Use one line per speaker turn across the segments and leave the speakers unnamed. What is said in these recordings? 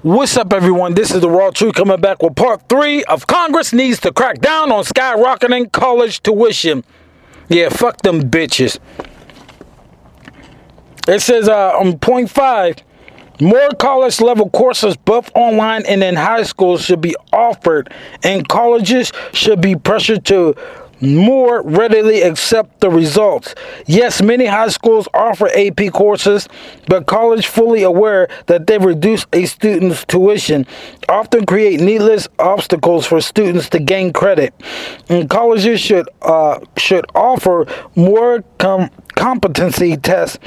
What's up, everyone? This is the Raw Truth coming back with part 3 of Congress needs to crack down on skyrocketing college tuition. Yeah, fuck them bitches. It says on point 5, more college level courses both online and in high schools should be offered, and colleges should be pressured to more readily accept the results. Yes, many high schools offer AP courses, but college, fully aware that they reduce a student's tuition, often create needless obstacles for students to gain credit. And colleges should offer more competency tests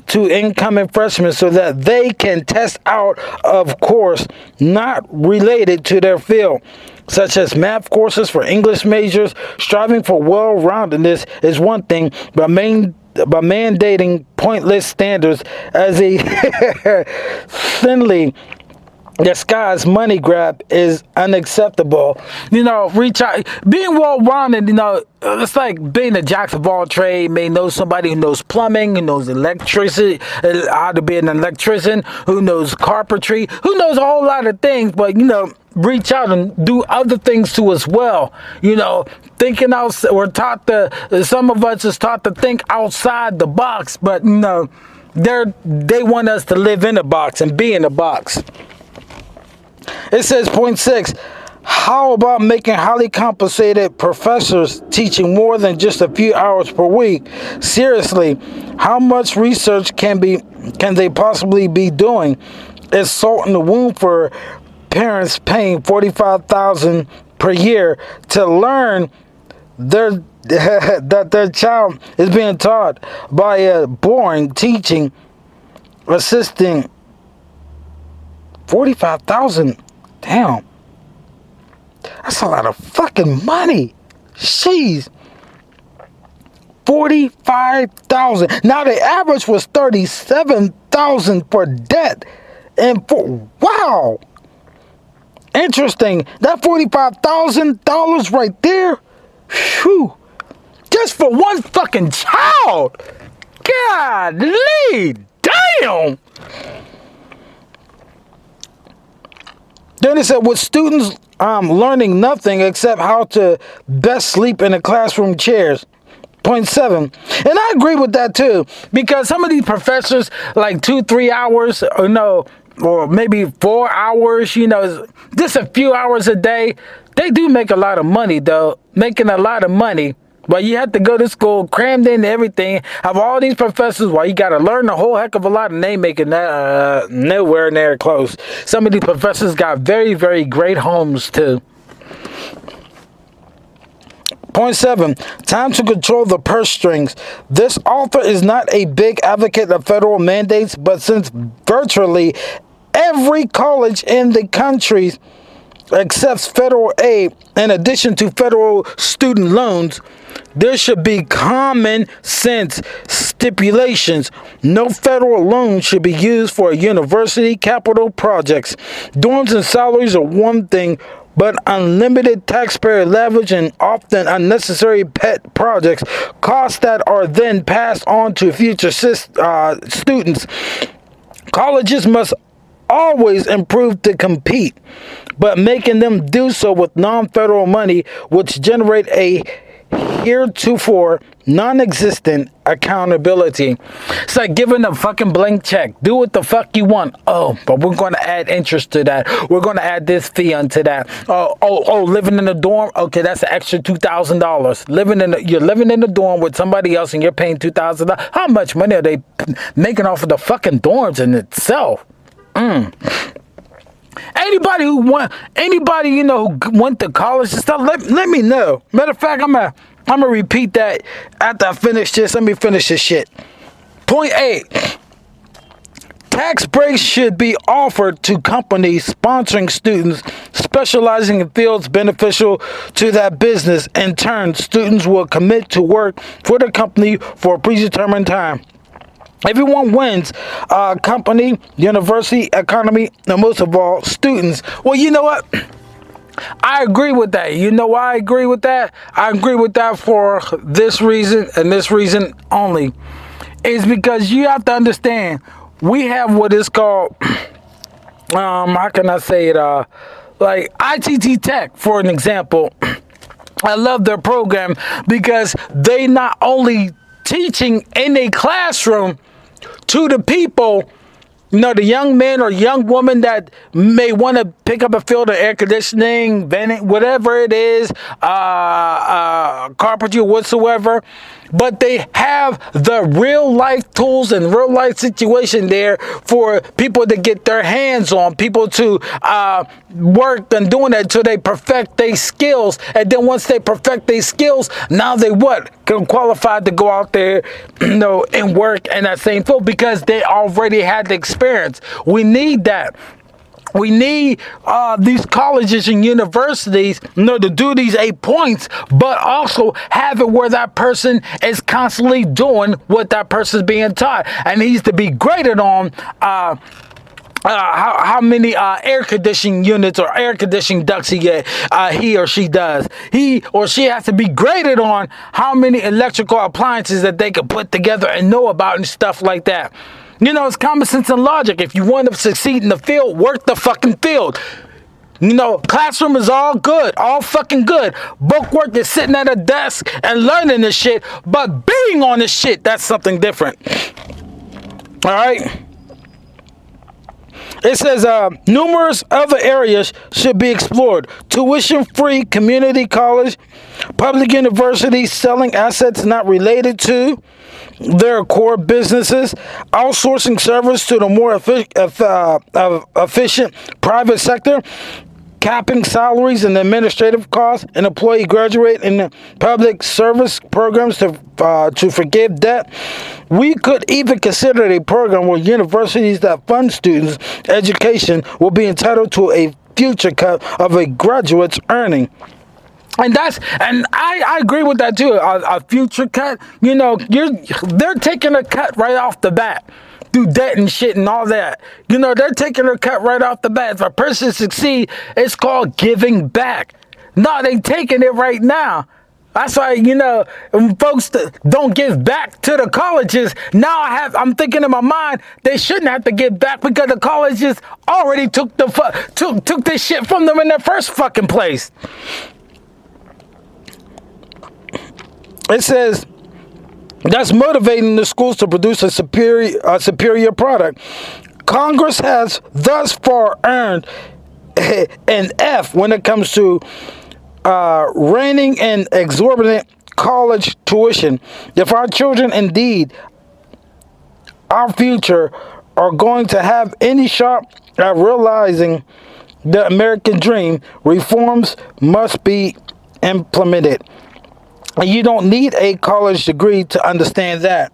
to incoming freshmen so that they can test out of course not related to their field, such as math courses for English majors. Striving for well-roundedness is one thing, but mandating pointless standards as a thinly disguised money grab is unacceptable. Reach out, being well-rounded, it's like being a jack of all trades. May know somebody who knows plumbing, who knows electricity, how to be an electrician, who knows carpentry, who knows a whole lot of things, but reach out and do other things too as well. Thinking out, we're taught some of us is taught to think outside the box, but they want us to live in a box and be in a box. It says point 6, how about making highly compensated professors teaching more than just a few hours per week? Seriously, how much research can they possibly be doing? It's salt in the wound for parents paying $45,000 per year to learn that their child is being taught by a boring teaching assistant. 45,000, damn, that's a lot of fucking money. Jeez, 45,000. Now the average was 37,000 for debt, and wow, interesting. That $45,000 right there, whew, just for one fucking child. Godly, damn. Then it said, with students learning nothing except how to best sleep in the classroom chairs. Point 7. And I agree with that too, because some of these professors, like 2-3 hours, or maybe 4 hours, just a few hours a day, they do make a lot of money though, making a lot of money. But you have to go to school, crammed into everything, have all these professors while you got to learn a whole heck of a lot, and they making that nowhere near close. Some of these professors got very, very great homes too. Point 7, time to control the purse strings. This author is not a big advocate of federal mandates, but since virtually every college in the country accepts federal aid in addition to federal student loans, there should be common sense stipulations. No federal loan should be used for university capital projects. Dorms and salaries are one thing, but unlimited taxpayer leverage and often unnecessary pet projects, costs that are then passed on to future students. Colleges must always improve to compete, but making them do so with non-federal money, which generate a heretofore non-existent accountability. It's like giving a fucking blank check. Do what the fuck you want. Oh, but we're going to add interest to that. We're going to add this fee onto that. Oh, living in a dorm. Okay, that's an extra $2,000. You're living in a dorm with somebody else and you're paying $2,000. How much money are they making off of the fucking dorms in itself? Anybody who went to college and stuff, let me know. Matter of fact, I'm gonna repeat that after I finish this. Let me finish this shit. Point 8. Tax breaks should be offered to companies sponsoring students specializing in fields beneficial to that business. In turn, students will commit to work for the company for a predetermined time. Everyone wins. Company, university, economy, and most of all, students. Well, you know what? I agree with that. You know why I agree with that? I agree with that for this reason and this reason only. It's because you have to understand, we have what is called how can I say it? Like ITT Tech, for an example. I love their program because they not only teaching in a classroom to the people, the young man or young woman that may want to pick up a field of air conditioning, venting, whatever it is, carpentry, whatsoever. But they have the real life tools and real life situation there for people to get their hands on, people to work and doing that until they perfect their skills. And then once they perfect their skills, now they can qualify to go out there, and work in that same field because they already had the experience. We need that. We need these colleges and universities, to do these 8 points, but also have it where that person is constantly doing what that person is being taught, and needs to be graded on how many air conditioning units or air conditioning ducts he or she does. He or she has to be graded on how many electrical appliances that they can put together and know about and stuff like that. It's common sense and logic. If you want to succeed in the field, work the fucking field. Classroom is all good, all fucking good. Book work is sitting at a desk and learning this shit, but being on this shit, that's something different. All right? It says numerous other areas should be explored. Tuition-free community college, public universities selling assets not related to their core businesses, outsourcing service to the more efficient private sector, capping salaries and administrative costs, and employee graduate in the public service programs to forgive debt. We could even consider a program where universities that fund students' education will be entitled to a future cut of a graduate's earning. And I agree with that too. A future cut, they're taking a cut right off the bat through debt and shit and all that. They're taking a cut right off the bat. If a person succeeds, it's called giving back. No, they taking it right now. That's why, when folks don't give back to the colleges, now I'm thinking in my mind, they shouldn't have to give back because the colleges already took this shit from them in the first fucking place. It says that's motivating the schools to produce a superior product. Congress has thus far earned an F when it comes to reining in exorbitant college tuition. If our children, indeed our future, are going to have any shot at realizing the American dream, reforms must be implemented. And you don't need a college degree to understand that.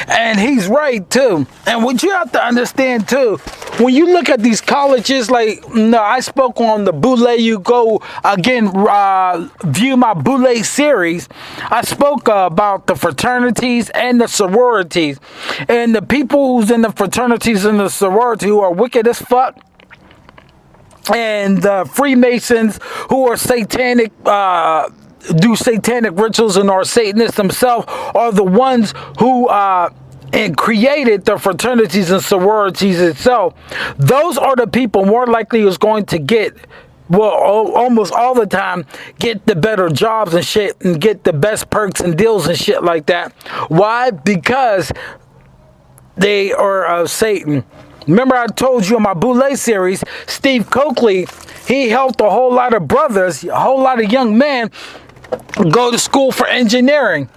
And he's right, too. And what you have to understand, too, when you look at these colleges, I spoke on the Boule You Go, again, view my Boule series. I spoke about the fraternities and the sororities. And the people who's in the fraternities and the sorority who are wicked as fuck, and the Freemasons who are satanic, do satanic rituals and are Satanists themselves, are the ones who and created the fraternities and sororities itself. Those are the people more likely who's going to get, almost all the time, get the better jobs and shit and get the best perks and deals and shit like that. Why? Because they are of Satan. Remember I told you in my Boule series, Steve Coakley, he helped a whole lot of brothers, a whole lot of young men go to school for engineering,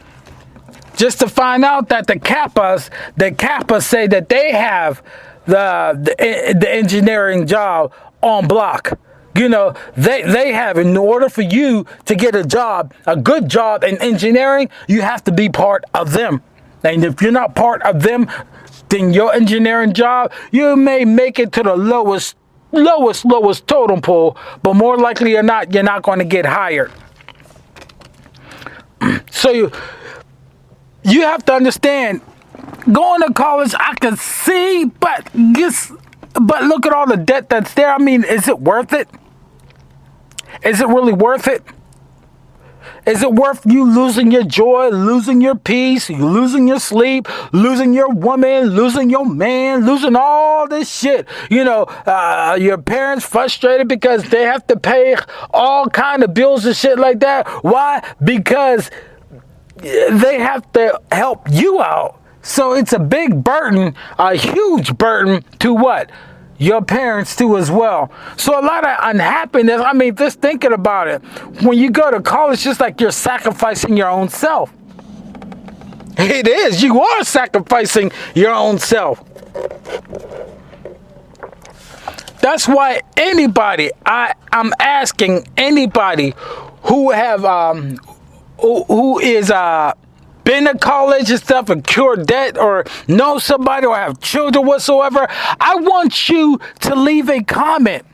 just to find out that the Kappas say that they have the engineering job on block. They have, in order for you to get a job, a good job in engineering, you have to be part of them. And if you're not part of them, then your engineering job, you may make it to the lowest totem pole, but more likely or not, you're not going to get hired. So you have to understand, going to college, I can see, but look at all the debt that's there. I mean, is it worth it? Is it really worth it? Is it worth you losing your joy, losing your peace, losing your sleep, losing your woman, losing your man, losing all this shit? You know, your parents frustrated because they have to pay all kind of bills and shit like that. Why? Because they have to help you out. So it's a big burden, a huge burden to what? Your parents too as well. So a lot of unhappiness. I mean, just thinking about it. When you go to college, it's just like you're sacrificing your own self. It is. You are sacrificing your own self. That's why anybody, I'm asking anybody who have who is been to college and stuff and cured debt or know somebody or have children whatsoever, I want you to leave a comment.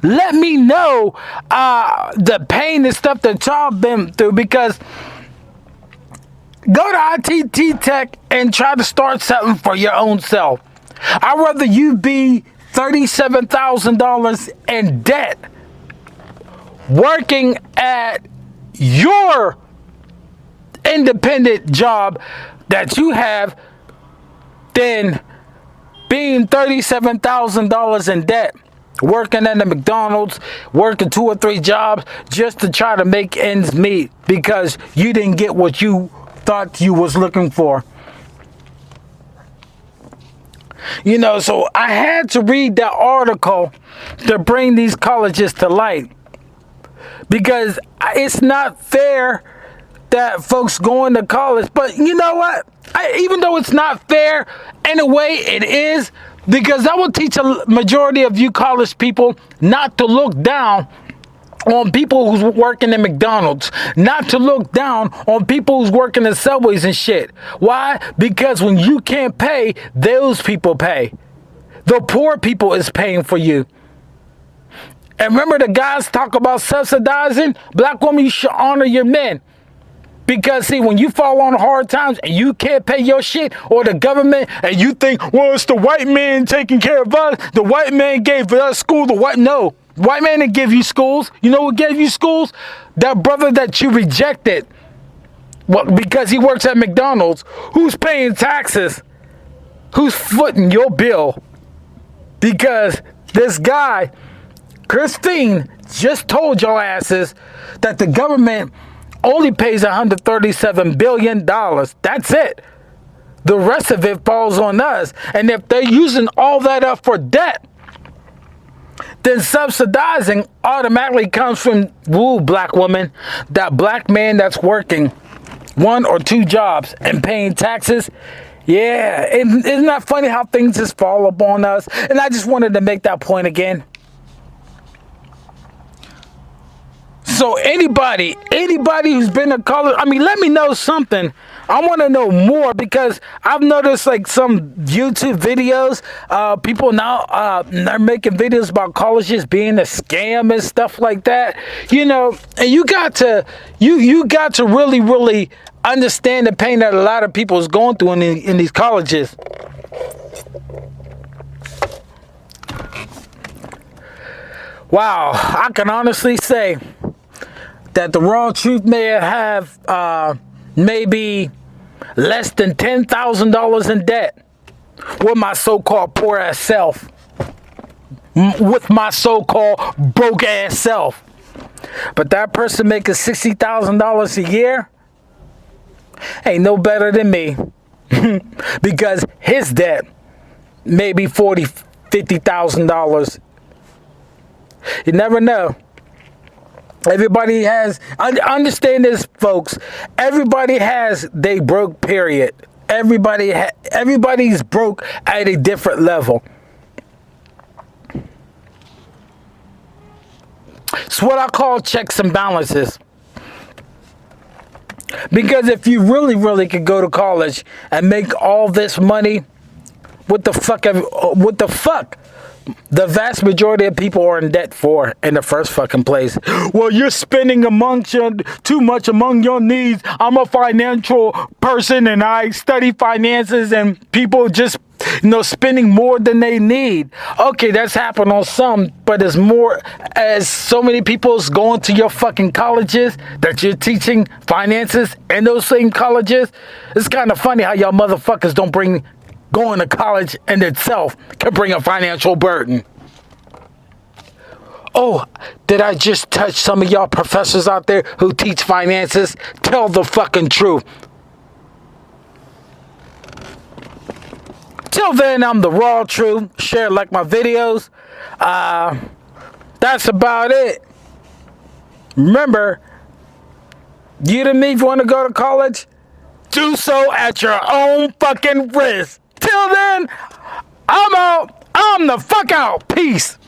Let me know the pain and stuff that y'all been through, because go to ITT Tech and try to start something for your own self. I'd rather you be $37,000 in debt working at your independent job that you have than being $37,000 in debt working at a McDonald's, working 2 or 3 jobs just to try to make ends meet because you didn't get what you thought you was looking for. You know, so I had to read that article to bring these colleges to light, because it's not fair that folks going to college. But you know what? Even though it's not fair, in a way it is, because that will teach a majority of you college people not to look down on people who's working in McDonald's, not to look down on people who's working in Subways and shit. Why? Because when you can't pay, those people pay. The poor people is paying for you. And remember, the guys talk about subsidizing. Black women, you should honor your men. Because, see, when you fall on hard times and you can't pay your shit, or the government, and you think, well, it's the white man taking care of us. The white man gave us school. No, white man didn't give you schools. You know what gave you schools? That brother that you rejected, well, because he works at McDonald's, who's paying taxes, who's footing your bill. Because this guy, Christine, just told your asses that the government only pays $137 billion. That's it. The rest of it falls on us. And if they're using all that up for debt, then subsidizing automatically comes from, woo, black woman, that black man that's working 1 or 2 jobs and paying taxes. Yeah, isn't that funny how things just fall upon us? And I just wanted to make that point again. So anybody who's been to college, I mean, let me know something. I want to know more, because I've noticed like some YouTube videos, people now they're making videos about colleges being a scam and stuff like that. You know, and you got to really, really understand the pain that a lot of people is going through in these colleges. Wow, I can honestly say that the raw truth may have maybe less than $10,000 in debt with my so-called poor ass self, with my so-called broke ass self. But that person making $60,000 a year ain't no better than me, because his debt may be $40,000, $50,000. You never know. Everybody has, understand this, folks. Everybody has they broke period. Everybody's broke at a different level. It's what I call checks and balances. Because if you really, really could go to college and make all this money, what the fuck? The vast majority of people are in debt for in the first fucking place. Well, you're spending too much among your needs. I'm a financial person and I study finances, and people just spending more than they need. Okay, that's happened on some, but it's more as so many people's going to your fucking colleges that you're teaching finances in those same colleges. It's kind of funny how y'all motherfuckers don't bring going to college in itself can bring a financial burden. Oh, did I just touch some of y'all professors out there who teach finances? Tell the fucking truth. Till then, I'm the raw truth. Share, like my videos. That's about it. Remember, you and me, if you want to go to college, do so at your own fucking risk. Till then, I'm out. I'm the fuck out. Peace.